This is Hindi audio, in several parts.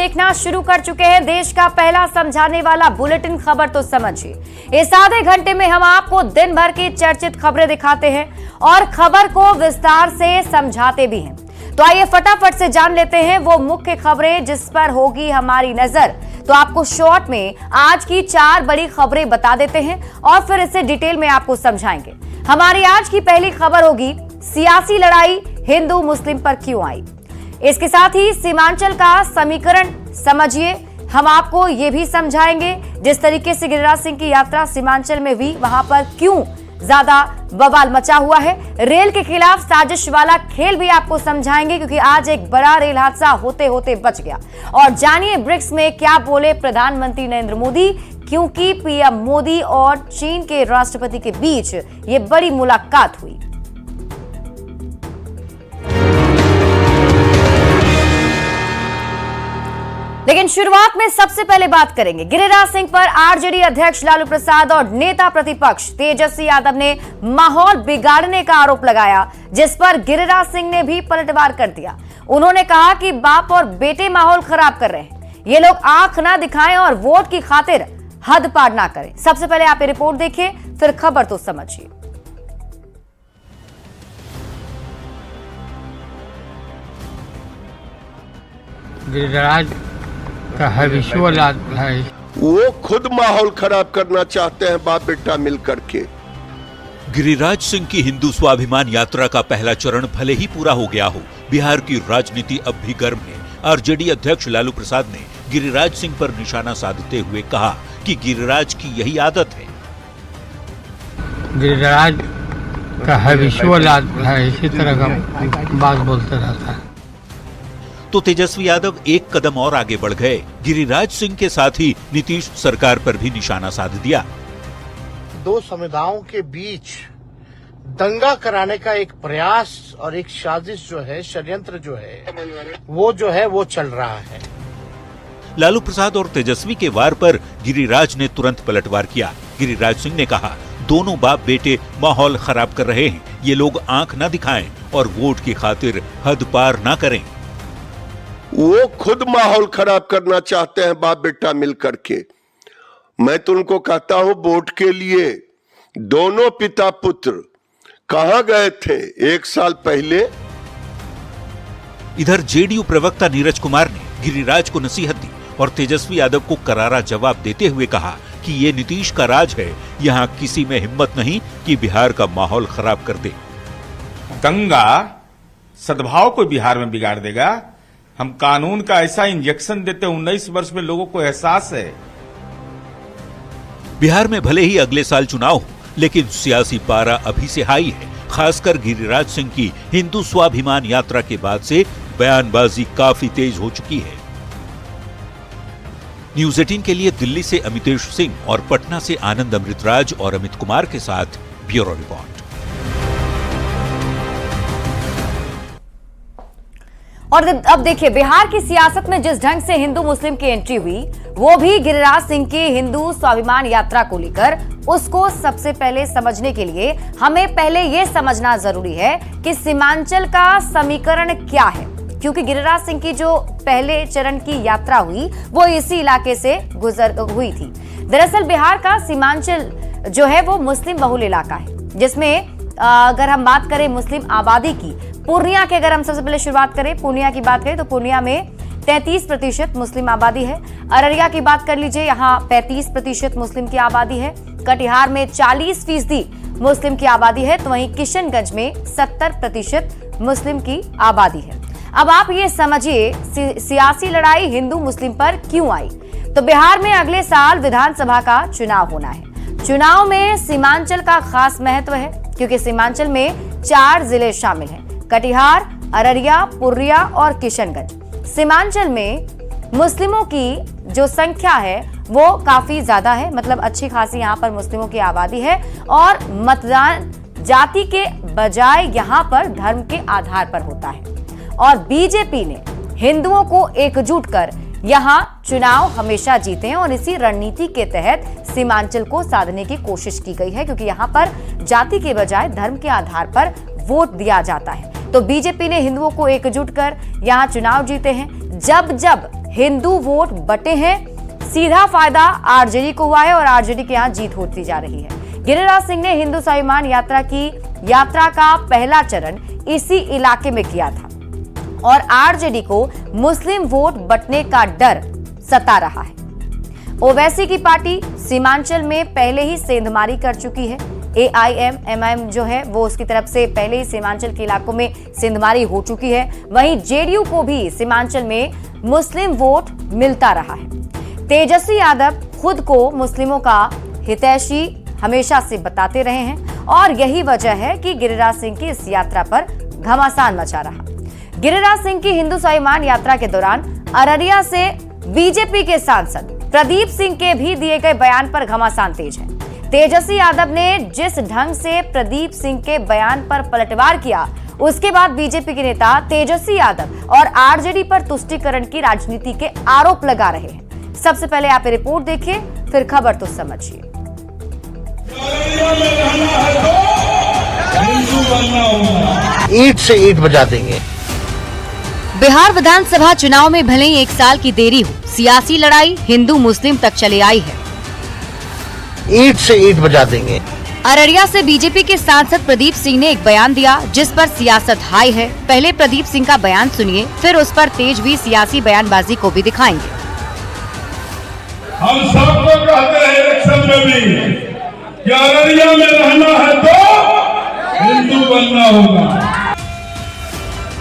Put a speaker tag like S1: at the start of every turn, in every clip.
S1: देखना शुरू कर चुके हैं देश का पहला समझाने वाला बुलेटिन खबर तो समझिए। इस आधे घंटे में हम आपको दिन भर की चर्चित खबरें दिखाते हैं और खबर को विस्तार से समझाते भी हैं। तो आइए फटाफट से जान लेते हैं वो मुख्य खबरें जिस पर होगी हमारी नजर। तो आपको शॉर्ट में आज की 4 बड़ी खबरें बता देते हैं और फिर इसे डिटेल में आपको समझाएंगे। हमारी आज की पहली खबर होगी सियासी लड़ाई हिंदू मुस्लिम पर क्यों आई। इसके साथ ही सीमांचल का समीकरण समझिए, हम आपको यह भी समझाएंगे जिस तरीके से गिरिराज सिंह की यात्रा सीमांचल में हुई वहां पर क्यों ज्यादा बवाल मचा हुआ है। रेल के खिलाफ साजिश वाला खेल भी आपको समझाएंगे क्योंकि आज एक बड़ा रेल हादसा होते होते बच गया। और जानिए ब्रिक्स में क्या बोले प्रधानमंत्री नरेंद्र मोदी, क्योंकि पीएम मोदी और चीन के राष्ट्रपति के बीच ये बड़ी मुलाकात हुई। लेकिन शुरुआत में सबसे पहले बात करेंगे गिरिराज सिंह पर। आरजेडी अध्यक्ष लालू प्रसाद और नेता प्रतिपक्ष तेजस्वी यादव ने माहौल बिगाड़ने का आरोप लगाया, जिस पर गिरिराज सिंह ने भी पलटवार कर दिया। उन्होंने कहा कि बाप और बेटे माहौल खराब कर रहे हैं, ये लोग आंख ना दिखाएं और वोट की खातिर हद पार ना करें। सबसे पहले आप ये रिपोर्ट देखिए, फिर खबर तो समझिए।
S2: गिरिराज का है विजुअल है,
S3: वो खुद माहौल खराब करना चाहते हैं बाप बेटा मिल करके।
S4: गिरिराज सिंह की हिंदू स्वाभिमान यात्रा का पहला चरण भले ही पूरा हो गया हो, बिहार की राजनीति अब भी गर्म है। आरजेडी अध्यक्ष लालू प्रसाद ने गिरिराज सिंह पर निशाना साधते हुए कहा कि गिरिराज की यही आदत है।
S2: गिरिराज का है विजुअल है, इसी तरह का बात बोलते रहता है।
S4: तो तेजस्वी यादव एक कदम और आगे बढ़ गए, गिरिराज सिंह के साथ ही नीतीश सरकार पर भी निशाना साध दिया।
S5: दो समुदायों के बीच दंगा कराने का एक प्रयास और एक साजिश जो है, षड्यंत्र जो है वो चल रहा है।
S4: लालू प्रसाद और तेजस्वी के वार पर गिरिराज ने तुरंत पलटवार किया। गिरिराज सिंह ने कहा, दोनों बाप बेटे माहौल खराब कर रहे हैं, ये लोग आंख न दिखाएं और वोट की खातिर हद पार न करें।
S3: वो खुद माहौल खराब करना चाहते हैं बाप बेटा मिल करके। मैं तो उनको कहता हूं वोट के लिए दोनों पिता पुत्र कहां गए थे 1 साल पहले।
S4: इधर जेडीयू प्रवक्ता नीरज कुमार ने गिरिराज को नसीहत दी और तेजस्वी यादव को करारा जवाब देते हुए कहा कि ये नीतीश का राज है, यहाँ किसी में हिम्मत नहीं कि बिहार का माहौल खराब कर दे।
S6: दंगा सद्भाव को बिहार में बिगाड़ देगा। हम कानून का ऐसा इंजेक्शन देते 19 वर्ष में लोगों को एहसास है।
S4: बिहार में भले ही अगले साल चुनाव हो, लेकिन सियासी पारा अभी से हाई है। खासकर गिरिराज सिंह की हिंदू स्वाभिमान यात्रा के बाद से बयानबाजी काफी तेज हो चुकी है। न्यूज 18 के लिए दिल्ली से अमितेश सिंह और पटना से आनंद अमृतराज और अमित कुमार के साथ ब्यूरो रिपोर्ट।
S1: और अब देखिए बिहार की सियासत में जिस ढंग से हिंदू मुस्लिम की एंट्री हुई, वो भी गिरिराज सिंह की हिंदू स्वाभिमान यात्रा को लेकर, उसको सबसे पहले समझने के लिए हमें पहले यह समझना जरूरी है कि सीमांचल का समीकरण क्या है। क्योंकि गिरिराज सिंह की जो पहले चरण की यात्रा हुई वो इसी इलाके से गुजर हुई थी। दरअसल बिहार का सीमांचल जो है वो मुस्लिम बहुल इलाका है, जिसमें अगर हम बात करें मुस्लिम आबादी की, पूर्णिया के अगर हम सबसे पहले शुरुआत करें, पूर्णिया की बात करें तो पूर्णिया में 33% मुस्लिम आबादी है। अररिया की बात कर लीजिए, यहाँ 35% मुस्लिम की आबादी है। कटिहार में 40% मुस्लिम की आबादी है, तो वहीं किशनगंज में 70% मुस्लिम की आबादी है। अब आप ये समझिए सियासी लड़ाई हिंदू मुस्लिम पर क्यों आई। तो बिहार में अगले साल विधानसभा का चुनाव होना है। चुनाव में सीमांचल का खास महत्व है क्योंकि सीमांचल में 4 जिले शामिल हैं, कटिहार, अररिया, पूर्णिया और किशनगंज। सीमांचल में मुस्लिमों की जो संख्या है वो काफी ज्यादा है, मतलब अच्छी खासी यहाँ पर मुस्लिमों की आबादी है और मतदान जाति के बजाय यहाँ पर धर्म के आधार पर होता है। और बीजेपी ने हिंदुओं को एकजुट कर यहाँ चुनाव हमेशा जीते हैं और इसी रणनीति के तहत सीमांचल को साधने की कोशिश की गई है क्योंकि यहाँ पर जाति के बजाय धर्म के आधार पर वोट दिया जाता है। तो बीजेपी ने हिंदुओं को एकजुट कर यहाँ चुनाव जीते हैं। जब जब हिंदू वोट बटे हैं, सीधा फायदा आरजेडी को हुआ है और आरजेडी के यहां जीत होती जा रही है। गिरिराज सिंह ने हिंदू स्वाभिमान यात्रा का पहला चरण इसी इलाके में किया था और आरजेडी को मुस्लिम वोट बंटने का डर सता रहा है। ओवैसी की पार्टी सीमांचल में पहले ही सेंधमारी कर चुकी है। AIM-MIM जो है वो उसकी तरफ से पहले ही सीमांचल के इलाकों में सेंधमारी हो चुकी है। वहीं जेडीयू को भी सीमांचल में मुस्लिम वोट मिलता रहा है। तेजस्वी यादव खुद को मुस्लिमों का हितैषी हमेशा से बताते रहे हैं और यही वजह है कि गिरिराज सिंह की इस यात्रा पर घमासान मचा रहा। गिरिराज सिंह की हिंदू स्वाभिमान यात्रा के दौरान अररिया से बीजेपी के सांसद प्रदीप सिंह के भी दिए गए बयान पर घमासान तेज है। तेजस्वी यादव ने जिस ढंग से प्रदीप सिंह के बयान पर पलटवार किया, उसके बाद बीजेपी के नेता तेजस्वी यादव और आरजेडी पर तुष्टीकरण की राजनीति के आरोप लगा रहे हैं। सबसे पहले आप रिपोर्ट देखिए, फिर खबर तो समझिए।
S5: ईंट से ईंट बजा देंगे।
S1: बिहार विधानसभा चुनाव में भले ही 1 साल की देरी हो, सियासी लड़ाई हिंदू मुस्लिम तक चले आई है।
S5: ईंट से ईंट बजा देंगे।
S1: अररिया से बीजेपी के सांसद प्रदीप सिंह ने एक बयान दिया जिस पर सियासत हाई है। पहले प्रदीप सिंह का बयान सुनिए, फिर उस पर तेज भी सियासी बयानबाजी को भी दिखाएंगे।
S7: हम सबको कहते हैं इलेक्शन में भी कि अररिया में रहना है तो हिंदू बनना होगा।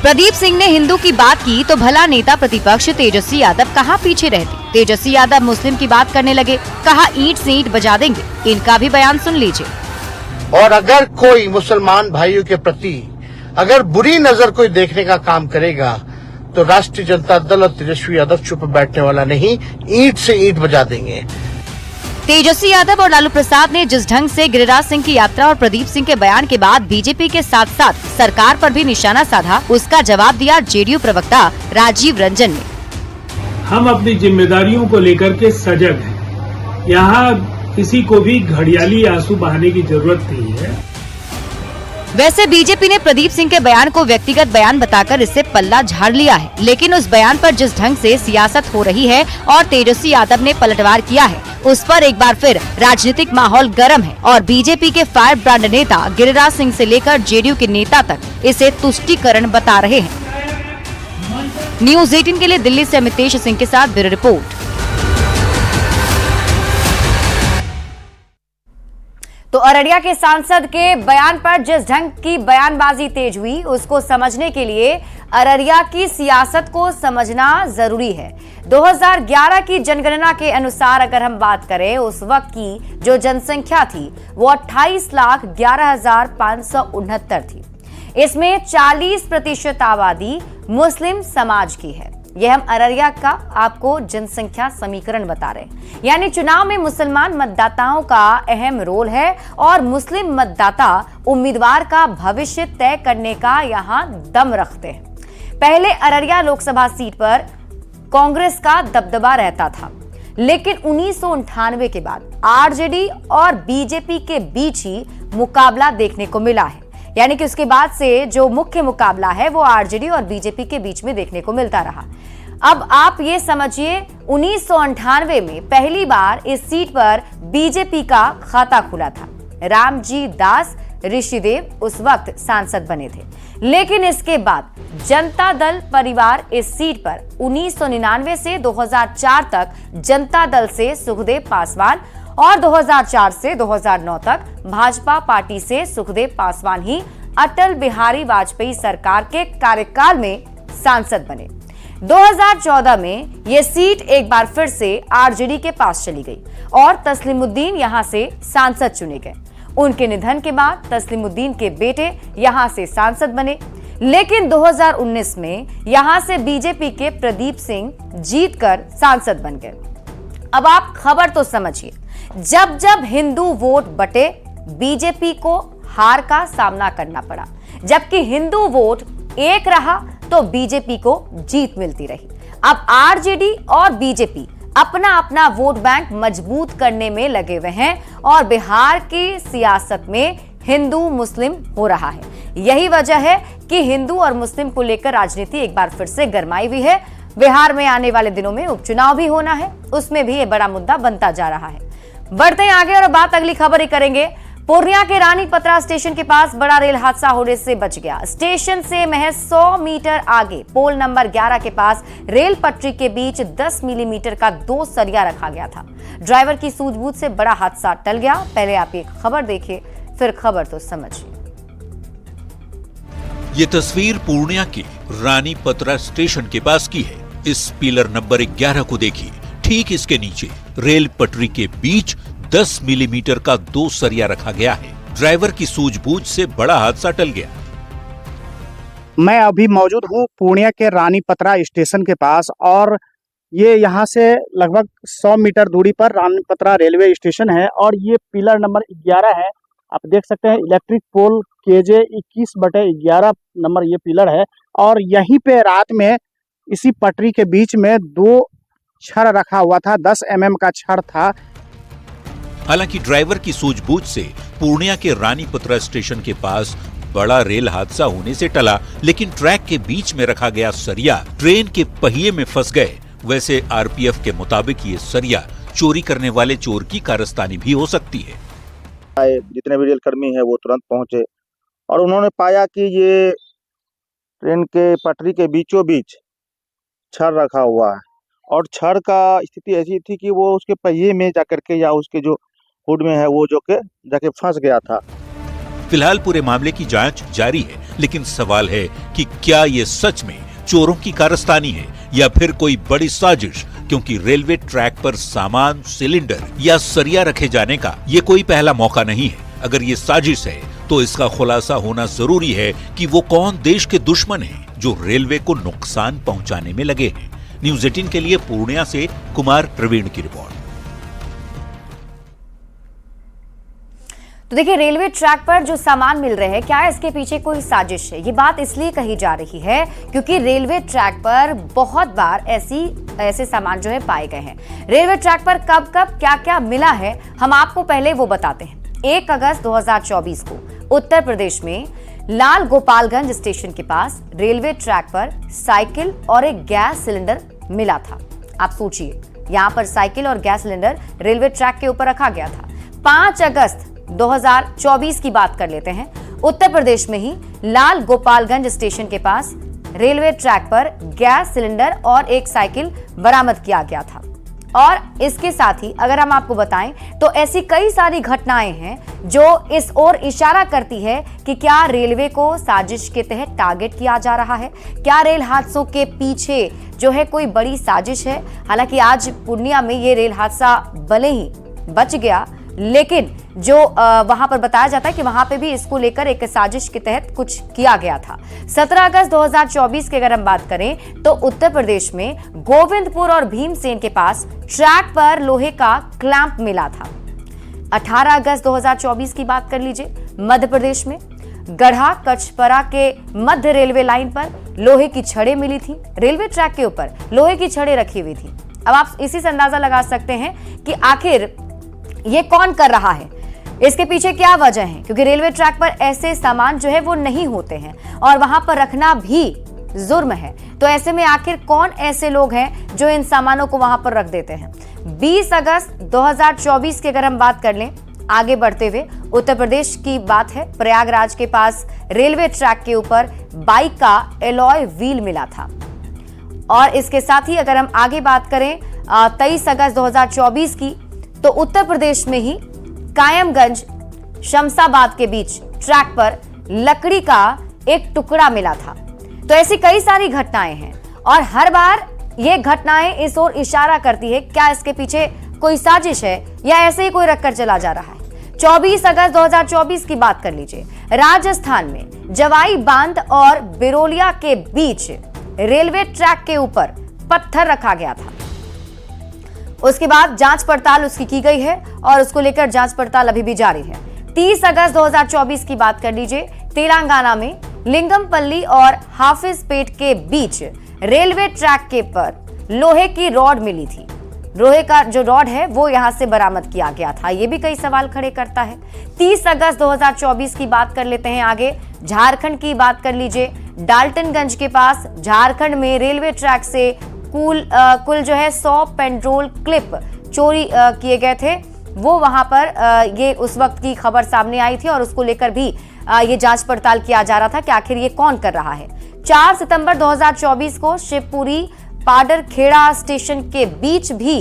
S1: प्रदीप सिंह ने हिंदू की बात की तो भला नेता प्रतिपक्ष तेजस्वी यादव कहां पीछे रहते। तेजस्वी यादव मुस्लिम की बात करने लगे, कहा ईंट से ईंट बजा देंगे। इनका भी बयान सुन लीजिए।
S5: और अगर कोई मुसलमान भाइयों के प्रति अगर बुरी नजर कोई देखने का काम करेगा तो राष्ट्रीय जनता दल और तेजस्वी यादव चुप बैठने वाला नहीं, ईंट से ईंट बजा देंगे।
S1: तेजस्वी यादव और लालू प्रसाद ने जिस ढंग से गिरिराज सिंह की यात्रा और प्रदीप सिंह के बयान के बाद बीजेपी के साथ साथ सरकार पर भी निशाना साधा, उसका जवाब दिया जेडीयू प्रवक्ता राजीव रंजन ने।
S8: हम अपनी जिम्मेदारियों को लेकर के सजग हैं। यहाँ किसी को भी घड़ियाली आंसू बहाने की जरूरत नहीं है।
S1: वैसे बीजेपी ने प्रदीप सिंह के बयान को व्यक्तिगत बयान बताकर इससे पल्ला झाड़ लिया है, लेकिन उस बयान पर जिस ढंग से सियासत हो रही है और तेजस्वी यादव ने पलटवार किया है, उस पर एक बार फिर राजनीतिक माहौल गर्म है और बीजेपी के फायर ब्रांड नेता गिरिराज सिंह से लेकर जेडीयू के नेता तक इसे तुष्टीकरण बता रहे हैं। न्यूज़ 18 के लिए दिल्ली से अमितेश सिंह के साथ ब्यूरो रिपोर्ट। तो अररिया के सांसद के बयान पर जिस ढंग की बयानबाजी तेज हुई, उसको समझने के लिए अररिया की सियासत को समझना जरूरी है। 2011 की जनगणना के अनुसार अगर हम बात करें, उस वक्त की जो जनसंख्या थी वो 28,11,569 थी। इसमें 40% आबादी मुस्लिम समाज की है। यह हम अररिया का आपको जनसंख्या समीकरण बता रहे हैं। यानी चुनाव में मुसलमान मतदाताओं का अहम रोल है और मुस्लिम मतदाता उम्मीदवार का भविष्य तय करने का यहां दम रखते हैं। पहले अररिया लोकसभा सीट पर कांग्रेस का दबदबा रहता था, लेकिन 1998 के बाद आरजेडी और बीजेपी के बीच ही मुकाबला देखने को मिला है। यानी कि उसके बाद से जो मुख्य मुकाबला है वो आरजेडी और बीजेपी के बीच में देखने को मिलता रहा। अब आप ये समझिए, 1998 में पहली बार इस सीट पर बीजेपी का खाता खुला था। रामजी दास ऋषिदेव उस वक्त सांसद बने थे, लेकिन इसके बाद जनता दल परिवार इस सीट पर 1999 से 2004 तक जनता दल से सुखदेव पासवान और 2004 से 2009 तक भाजपा पार्टी से सुखदेव पासवान ही अटल बिहारी वाजपेयी सरकार के कार्यकाल में सांसद बने। 2014 में यह सीट एक बार फिर से आरजेडी के पास चली गई और तस्लीमुद्दीन यहां से सांसद चुने गए। उनके निधन के बाद तस्लीमुद्दीन के बेटे यहां से सांसद बने, लेकिन 2019 में यहां से बीजेपी के प्रदीप सिंह जीतकर सांसद बन गए। अब आप खबर तो समझिए, जब जब हिंदू वोट बटे, बीजेपी को हार का सामना करना पड़ा, जबकि हिंदू वोट एक रहा तो बीजेपी को जीत मिलती रही। अब आरजेडी और बीजेपी अपना अपना वोट बैंक मजबूत करने में लगे हुए हैं और बिहार की सियासत में हिंदू मुस्लिम हो रहा है। यही वजह है कि हिंदू और मुस्लिम को लेकर राजनीति एक बार फिर से गरमाई हुई है। बिहार में आने वाले दिनों में उपचुनाव भी होना है, उसमें भी ये बड़ा मुद्दा बनता जा रहा है। बढ़ते हैं आगे और बात अगली खबर ही करेंगे। पूर्णिया के रानी पतरा स्टेशन के पास बड़ा रेल हादसा होने से बच गया। स्टेशन से महज 100 मीटर आगे पोल नंबर 11 के पास रेल पटरी के बीच 10 मिलीमीटर का 2 सरिया रखा गया था। ड्राइवर की सूझबूझ से बड़ा हादसा टल गया। पहले आप ये खबर देखिए, फिर खबर तो समझिए।
S4: ये तस्वीर पूर्णिया के रानी पतरा स्टेशन के पास की है। इस पिलर नंबर 11 को देखिए। ठीक इसके नीचे रेल पटरी के बीच 10 मिलीमीटर का 2 सरिया रखा गया है। ड्राइवर की सूझबूझ से बड़ा हादसा टल गया।
S9: मैं अभी मौजूद हूँ पूर्णिया के रानी पतरा स्टेशन के पास और ये यहाँ से लगभग 100 मीटर दूरी पर रानी पतरा रेलवे स्टेशन है और ये पिलर नंबर 11 है। आप देख सकते हैं इलेक्ट्रिक पोल KJ 21/11 नंबर ये पिलर है और यहीं पे रात में इसी पटरी के बीच में 2 छड़ रखा हुआ था, 10 mm का छड़ था।
S4: हालांकि ड्राइवर की सूझबूझ से पूर्णिया के रानी पतरा स्टेशन के पास बड़ा रेल हादसा होने से टला, लेकिन ट्रैक के बीच में रखा गया सरिया ट्रेन के पहिए में फंस गए। वैसे RPF के मुताबिक ये सरिया चोरी करने वाले चोर की कारस्तानी भी हो सकती है।
S9: जितने भी रेल कर्मी है वो तुरंत पहुंचे और उन्होंने पाया कि ये ट्रेन के पटरी के बीचों बीच छड़ रखा हुआ है और छड़ का स्थिति ऐसी थी कि वो उसके पहिए में जाकर के या उसके जो हुड में है वो जो के जाके फंस गया था।
S4: फिलहाल पूरे मामले की जांच जारी है, लेकिन सवाल है कि क्या ये सच में चोरों की कारस्तानी है या फिर कोई बड़ी साजिश, क्योंकि रेलवे ट्रैक पर सामान, सिलेंडर या सरिया रखे जाने का ये कोई पहला मौका नहीं है। अगर ये साजिश है तो इसका खुलासा होना जरूरी है कि वो कौन देश के दुश्मन हैं जो रेलवे को नुकसान पहुंचाने में लगे हैं। न्यूज़ 18 के लिए पूर्णिया से कुमार प्रवीण की रिपोर्ट।
S1: तो देखिए, रेलवे ट्रैक पर जो सामान मिल रहे हैं, क्या इसके पीछे कोई साजिश है? ये बात इसलिए कही जा रही है क्योंकि रेलवे ट्रैक पर बहुत बार ऐसे सामान जो है पाए गए हैं। रेलवे ट्रैक पर कब कब क्या क्या मिला है, हम आपको पहले वो बताते हैं। 1 अगस्त 2024 को उत्तर प्रदेश में लाल गोपालगंज स्टेशन के पास रेलवे ट्रैक पर साइकिल और एक गैस सिलेंडर मिला था। आप सोचिए, यहां पर साइकिल और गैस सिलेंडर रेलवे ट्रैक के ऊपर रखा गया था। 5 अगस्त 2024 की बात कर लेते हैं। उत्तर प्रदेश में ही लाल गोपालगंज स्टेशन के पास रेलवे ट्रैक पर गैस सिलेंडर और एक साइकिल बरामद किया गया था। और इसके साथ ही अगर हम आपको बताएं तो ऐसी कई सारी घटनाएं हैं जो इस ओर इशारा करती है कि क्या रेलवे को साजिश के तहत टारगेट किया जा रहा है, क्या रेल हादसों के पीछे जो है कोई बड़ी साजिश है। हालांकि आज पूर्णिया में ये रेल हादसा भले ही बच गया, लेकिन जो वहां पर बताया जाता है कि वहां पे भी इसको लेकर एक साजिश के तहत कुछ किया गया था। 17 अगस्त 2024 की अगर हम बात करें तो उत्तर प्रदेश में गोविंदपुर और भीमसेन के पास ट्रैक पर लोहे का क्लैंप मिला था। 18 अगस्त 2024 की बात कर लीजिए, मध्य प्रदेश में गढ़ा कचपरा के मध्य रेलवे लाइन पर लोहे की छड़ें मिली थी। रेलवे ट्रैक के ऊपर लोहे की छड़ें रखी हुई थी। अब आप इसी से अंदाजा लगा सकते हैं कि आखिर ये कौन कर रहा है, इसके पीछे क्या वजह है, क्योंकि रेलवे ट्रैक पर ऐसे सामान जो है वो नहीं होते हैं और वहां पर रखना भी जुर्म है। तो ऐसे में आखिर कौन ऐसे लोग हैं जो इन सामानों को वहां पर रख देते हैं। 20 अगस्त 2024 की अगर हम बात कर लें, आगे बढ़ते हुए उत्तर प्रदेश की बात है। प्रयागराज के पास रेलवे ट्रैक के ऊपर बाइक का एलॉय व्हील मिला था। और इसके साथ ही अगर हम आगे बात करें 23 अगस्त 2024 की, तो उत्तर प्रदेश में ही कायमगंज शमशाबाद के बीच ट्रैक पर लकड़ी का एक टुकड़ा मिला था। तो ऐसी कई सारी घटनाएं हैं और हर बार ये घटनाएं इस ओर इशारा करती है क्या इसके पीछे कोई साजिश है या ऐसे ही कोई रखकर चला जा रहा है। 24 अगस्त 2024 की बात कर लीजिए, राजस्थान में जवाई बांध और बिरोलिया के बीच रेलवे ट्रैक के ऊपर पत्थर रखा गया था। उसके बाद जांच पड़ताल उसकी की गई है और उसको लेकर जांच पड़ताल अभी भी जारी है। 30 अगस्त 2024 की बात कर लीजिए, तेलंगाना में लिंगमपल्ली और हाफिजपेट के बीच रेलवे ट्रैक के पर लोहे की रॉड मिली थी। लोहे का जो रॉड है वो यहां से बरामद किया गया था। ये भी कई सवाल खड़े करता है। 30 अगस्त 2024 की बात कर लेते हैं आगे, झारखंड की बात कर लीजिए। डाल्टनगंज के पास झारखंड में रेलवे ट्रैक से कुल जो है 100 पेट्रोल क्लिप चोरी किए गए थे। वो वहां पर ये उस वक्त की खबर सामने आई थी और उसको लेकर भी ये जांच पड़ताल किया जा रहा था कि आखिर ये कौन कर रहा है। 4 सितंबर 2024 को शिवपुरी पाडरखेड़ा स्टेशन के बीच भी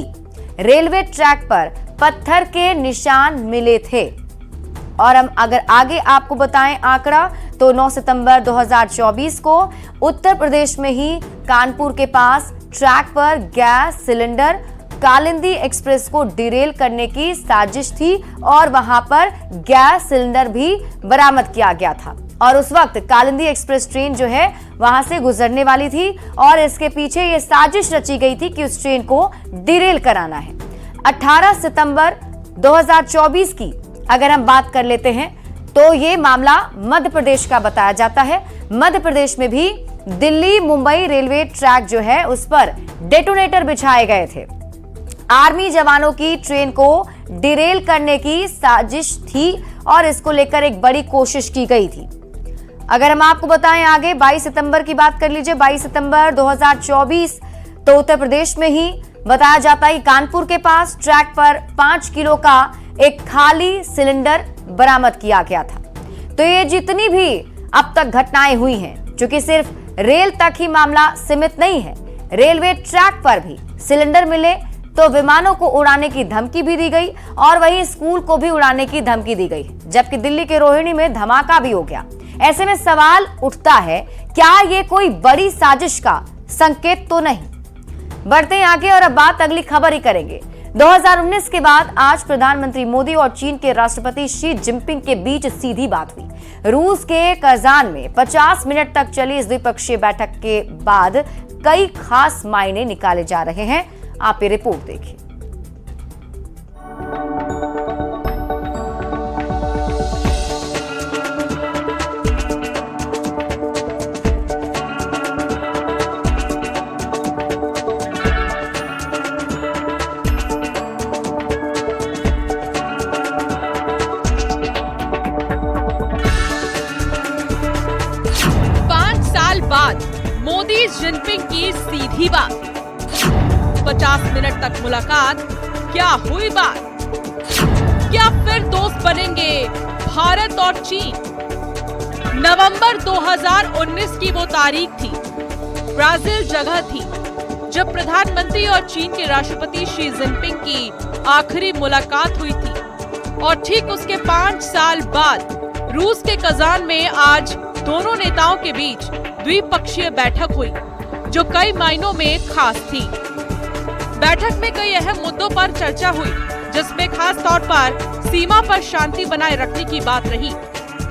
S1: रेलवे ट्रैक पर पत्थर के निशान मिले थे। और हम अगर आगे आपको बताएं आंकड़ा, तो 9 सितंबर 2024 को उत्तर प्रदेश में ही कानपुर के पास ट्रैक पर गैस सिलेंडर कालिंदी एक्सप्रेस को डिरेल करने की साजिश थी और वहां पर गैस सिलेंडर भी बरामद किया गया था। और उस वक्त कालिंदी एक्सप्रेस ट्रेन जो है वहां से गुजरने वाली थी और इसके पीछे ये साजिश रची गई थी कि उस ट्रेन को डिरेल कराना है। 18 सितंबर 2024 की अगर हम बात कर लेते हैं तो ये मामला मध्य प्रदेश का बताया जाता है। मध्य प्रदेश में भी दिल्ली मुंबई रेलवे ट्रैक जो है उस पर डेटोनेटर बिछाए गए थे। आर्मी जवानों की ट्रेन को डिरेल करने की साजिश थी और इसको लेकर एक बड़ी कोशिश की गई थी। अगर हम आपको बताएं आगे 22 सितंबर की बात कर लीजिए। 22 सितंबर 2024 तो उत्तर प्रदेश में ही बताया जाता है कि कानपुर के पास ट्रैक पर 5 किलो का एक खाली सिलेंडर बरामद किया गया था। तो ये जितनी भी अब तक घटनाएं हुई हैं, चूंकि सिर्फ रेल तक ही मामला सीमित नहीं है, रेलवे ट्रैक पर भी सिलेंडर मिले तो विमानों को उड़ाने की धमकी भी दी गई और वहीं स्कूल को भी उड़ाने की धमकी दी गई, जबकि दिल्ली के रोहिणी में धमाका भी हो गया। ऐसे में सवाल उठता है, क्या ये कोई बड़ी साजिश का संकेत तो नहीं? बढ़ते हैं आगे और अब बात अगली खबर ही करेंगे। 2019 के बाद आज प्रधानमंत्री मोदी और चीन के राष्ट्रपति शी जिनपिंग के बीच सीधी बात हुई। रूस के कजान में 50 मिनट तक चली इस द्विपक्षीय बैठक के बाद कई खास मायने निकाले जा रहे हैं। आप ये रिपोर्ट देखिए।
S10: मोदी जिनपिंग की सीधी बात, 50 मिनट तक मुलाकात, क्या हुई बात? क्या फिर दोस्त बनेंगे भारत और चीन? नवंबर 2019 की वो तारीख थी, ब्राजील जगह थी, जब प्रधानमंत्री और चीन के राष्ट्रपति शी जिनपिंग की आखिरी मुलाकात हुई थी। और ठीक उसके 5 साल बाद रूस के कजान में आज दोनों नेताओं के बीच द्विपक्षीय बैठक हुई, जो कई मायनों में खास थी। बैठक में कई अहम मुद्दों पर चर्चा हुई, जिसमें खास तौर पर सीमा पर शांति बनाए रखने की बात रही।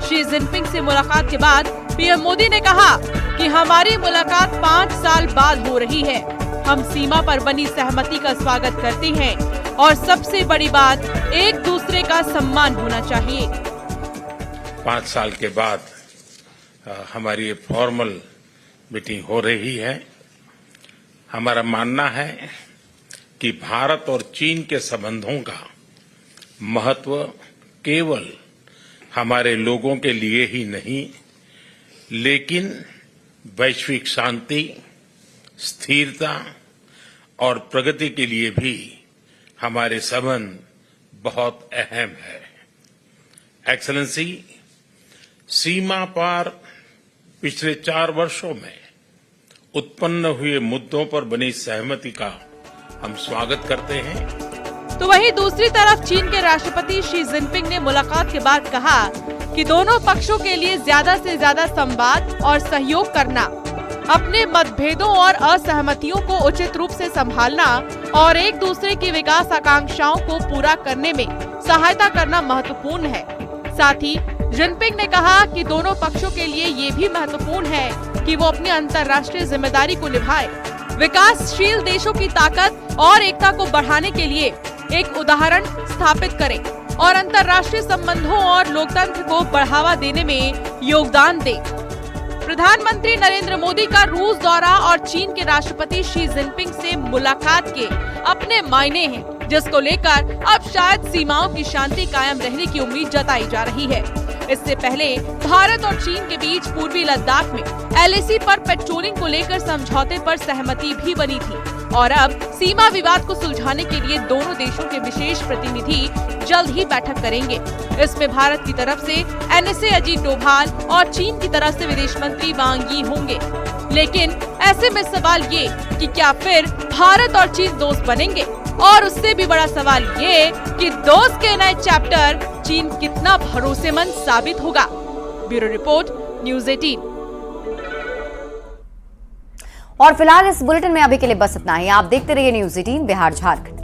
S10: शी जिनपिंग से मुलाकात के बाद पीएम मोदी ने कहा कि हमारी मुलाकात 5 साल बाद हो रही है। हम सीमा पर बनी सहमति का स्वागत करते हैं और सबसे बड़ी बात, एक दूसरे का सम्मान होना चाहिए।
S6: 5 साल के बाद हमारी ये फॉर्मल मीटिंग हो रही है। हमारा मानना है कि भारत और चीन के संबंधों का महत्व केवल हमारे लोगों के लिए ही नहीं, लेकिन वैश्विक शांति, स्थिरता और प्रगति के लिए भी हमारे संबंध बहुत अहम है। एक्सेलेंसी, सीमा पार पिछले 4 वर्षों में उत्पन्न हुए मुद्दों पर बनी सहमति का हम स्वागत करते हैं।
S10: तो वहीं दूसरी तरफ चीन के राष्ट्रपति शी जिनपिंग ने मुलाकात के बाद कहा कि दोनों पक्षों के लिए ज्यादा से ज्यादा संवाद और सहयोग करना, अपने मतभेदों और असहमतियों को उचित रूप से संभालना और एक दूसरे की विकास आकांक्षाओं को पूरा करने में सहायता करना महत्वपूर्ण है। साथ ही जिनपिंग ने कहा कि दोनों पक्षों के लिए ये भी महत्वपूर्ण है कि वो अपनी अंतर्राष्ट्रीय जिम्मेदारी को निभाए, विकासशील देशों की ताकत और एकता को बढ़ाने के लिए एक उदाहरण स्थापित करें और अंतर्राष्ट्रीय संबंधों और लोकतंत्र को बढ़ावा देने में योगदान दें। प्रधानमंत्री नरेंद्र मोदी का रूस दौरा और चीन के राष्ट्रपति शी जिनपिंग से मुलाकात के अपने मायने हैं, जिसको लेकर अब शायद सीमाओं की शांति कायम रहने की उम्मीद जताई जा रही है। इससे पहले भारत और चीन के बीच पूर्वी लद्दाख में LAC पर पेट्रोलिंग को लेकर समझौते पर सहमति भी बनी थी और अब सीमा विवाद को सुलझाने के लिए दोनों देशों के विशेष प्रतिनिधि जल्द ही बैठक करेंगे। इसमें भारत की तरफ से NSA अजीत डोभाल और चीन की तरफ से विदेश मंत्री वांग यी होंगे। लेकिन ऐसे में सवाल ये कि क्या फिर भारत और चीन दोस्त बनेंगे, और उससे भी बड़ा सवाल ये कि दोस्त के नए चैप्टर चीन कितना भरोसेमंद साबित होगा। Bureau report, news 18।
S1: और फिलहाल इस बुलेटिन में अभी के लिए बस इतना ही। आप देखते रहिए न्यूज़ 18 बिहार झारखंड।